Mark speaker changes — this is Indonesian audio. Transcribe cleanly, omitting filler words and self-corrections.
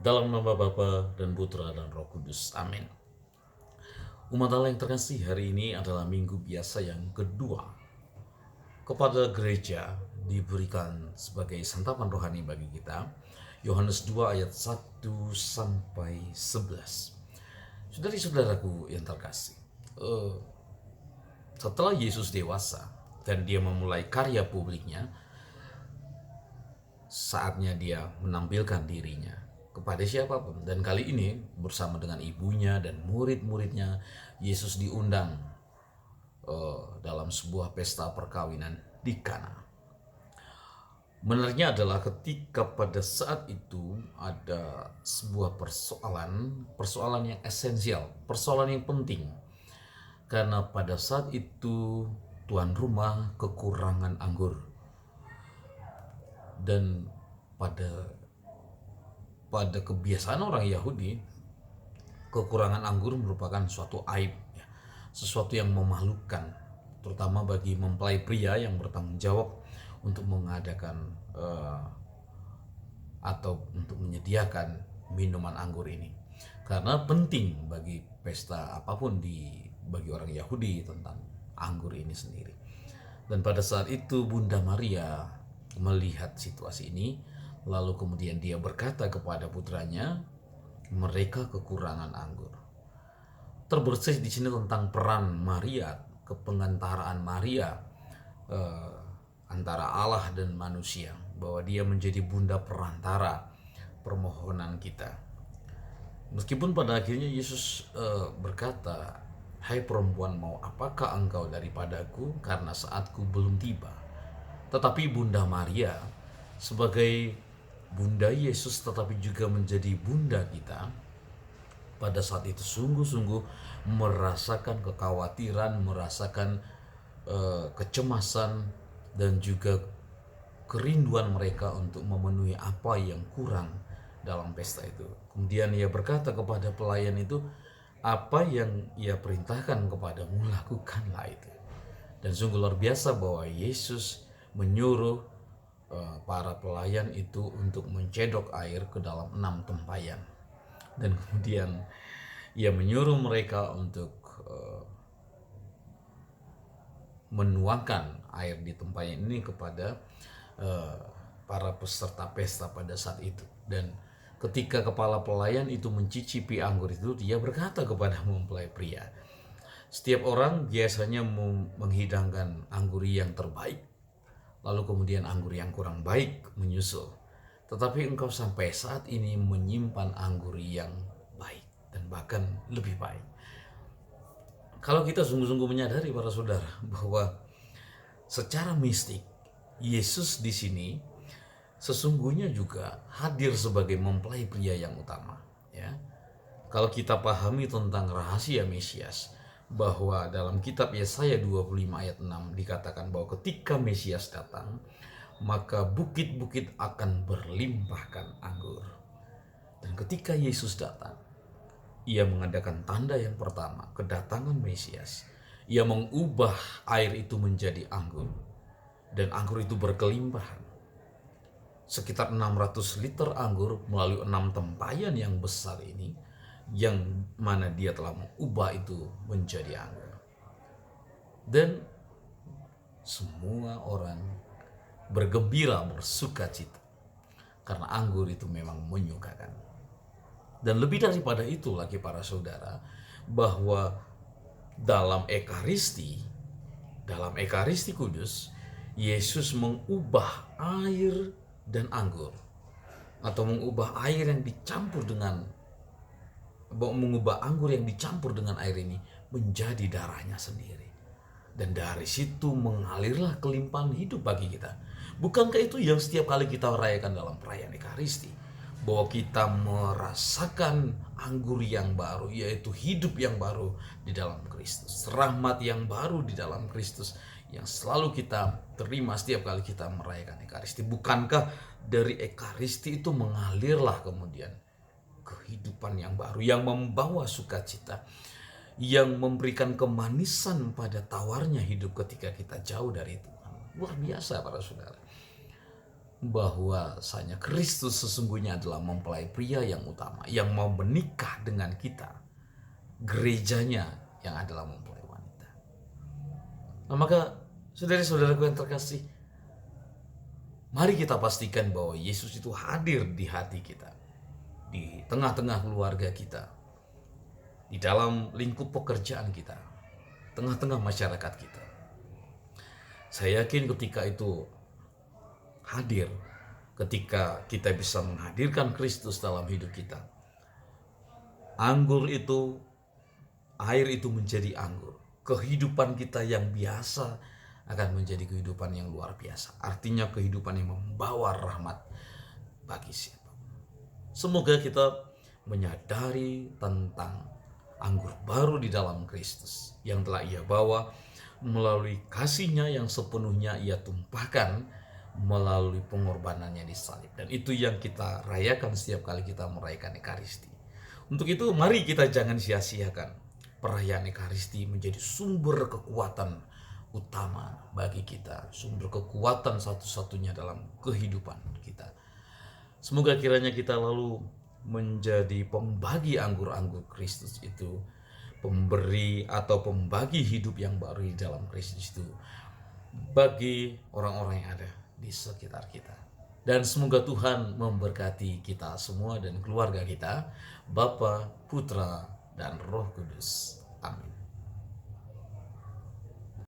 Speaker 1: Dalam nama Bapa dan Putra dan Roh Kudus. Amin. Umat Allah yang terkasih, hari ini adalah minggu biasa yang kedua. Kepada gereja diberikan sebagai santapan rohani bagi kita. Yohanes 2 ayat 1 sampai 11. Saudari-saudaraku yang terkasih, setelah Yesus dewasa dan dia memulai karya publiknya, saatnya dia menampilkan dirinya kepada siapapun. Dan kali ini bersama dengan ibunya dan murid-muridnya, Yesus diundang dalam sebuah pesta perkawinan di Kana. Benarnya adalah ketika pada saat itu ada sebuah persoalan yang esensial, persoalan yang penting. Karena pada saat itu tuan rumah kekurangan anggur. Dan pada kebiasaan orang Yahudi, kekurangan anggur merupakan suatu aib, ya, sesuatu yang memalukan, terutama bagi mempelai pria yang bertanggung jawab untuk mengadakan atau untuk menyediakan minuman anggur ini. Karena penting bagi pesta apapun bagi orang Yahudi tentang anggur ini sendiri. Dan pada saat itu Bunda Maria melihat situasi ini, lalu kemudian dia berkata kepada putranya, mereka kekurangan anggur. Terbersih di sini tentang peran Maria, kepengantaraan Maria antara Allah dan manusia, bahwa dia menjadi bunda perantara permohonan kita. Meskipun pada akhirnya Yesus berkata, hai perempuan, mau apakah engkau daripadaku, karena saatku belum tiba. Tetapi Bunda Maria sebagai Bunda Yesus tetapi juga menjadi bunda kita, pada saat itu sungguh-sungguh merasakan kekhawatiran, merasakan kecemasan dan juga kerinduan mereka untuk memenuhi apa yang kurang dalam pesta itu. Kemudian ia berkata kepada pelayan itu, apa yang ia perintahkan kepadamu, lakukanlah itu. Dan sungguh luar biasa bahwa Yesus menyuruh para pelayan itu untuk mencedok air ke dalam 6 tempayan. Dan kemudian ia menyuruh mereka untuk menuangkan air di tempayan ini kepada para peserta pesta pada saat itu. Dan ketika kepala pelayan itu mencicipi anggur itu, dia berkata kepada mempelai pria, setiap orang biasanya menghidangkan anggur yang terbaik, lalu kemudian anggur yang kurang baik menyusul. Tetapi engkau sampai saat ini menyimpan anggur yang baik dan bahkan lebih baik. Kalau kita sungguh-sungguh menyadari para saudara bahwa secara mistik Yesus di sini sesungguhnya juga hadir sebagai mempelai pria yang utama, ya. Kalau kita pahami tentang rahasia Mesias, bahwa dalam kitab Yesaya 25 ayat 6 dikatakan bahwa ketika Mesias datang, maka bukit-bukit akan berlimpahkan anggur. Dan ketika Yesus datang, ia mengadakan tanda yang pertama, kedatangan Mesias. Ia mengubah air itu menjadi anggur, dan anggur itu berkelimpahan. Sekitar 600 liter anggur melalui 6 tempayan yang besar ini, yang mana dia telah mengubah itu menjadi anggur. Dan semua orang bergembira, bersuka cita, karena anggur itu memang menyukakan. Dan lebih daripada itu lagi para saudara, bahwa dalam Ekaristi Kudus, Yesus mengubah air dan anggur, atau mengubah anggur yang dicampur dengan air ini menjadi darahnya sendiri. Dan dari situ mengalirlah kelimpahan hidup bagi kita. Bukankah itu yang setiap kali kita rayakan dalam perayaan Ekaristi? Bahwa kita merasakan anggur yang baru, yaitu hidup yang baru di dalam Kristus, rahmat yang baru di dalam Kristus, yang selalu kita terima setiap kali kita merayakan Ekaristi. Bukankah dari Ekaristi itu mengalirlah kemudian kehidupan yang baru, yang membawa sukacita, yang memberikan kemanisan pada tawarnya hidup ketika kita jauh dari Tuhan. Luar biasa para saudara. bahwasanya Kristus sesungguhnya adalah mempelai pria yang utama, yang mau menikah dengan kita. Gerejanya yang adalah mempelai wanita. Nah, maka saudara-saudaraku yang terkasih, mari kita pastikan bahwa Yesus itu hadir di hati kita, di tengah-tengah keluarga kita, di dalam lingkup pekerjaan kita, tengah-tengah masyarakat kita. Saya yakin ketika itu hadir, ketika kita bisa menghadirkan Kristus dalam hidup kita, air itu menjadi anggur. Kehidupan kita yang biasa akan menjadi kehidupan yang luar biasa. Artinya kehidupan yang membawa rahmat bagi siapa. Semoga kita menyadari tentang anggur baru di dalam Kristus yang telah Ia bawa melalui kasih-Nya yang sepenuhnya Ia tumpahkan melalui pengorbanannya di salib. Dan itu yang kita rayakan setiap kali kita merayakan Ekaristi. Untuk itu mari kita jangan sia-siakan perayaan Ekaristi menjadi sumber kekuatan utama bagi kita, sumber kekuatan satu-satunya dalam kehidupan kita. Semoga kiranya kita lalu menjadi pembagi anggur-anggur Kristus itu, pemberi atau pembagi hidup yang baru di dalam Kristus itu bagi orang-orang yang ada di sekitar kita. Dan semoga Tuhan memberkati kita semua dan keluarga kita, Bapa, Putra, dan Roh Kudus. Amin.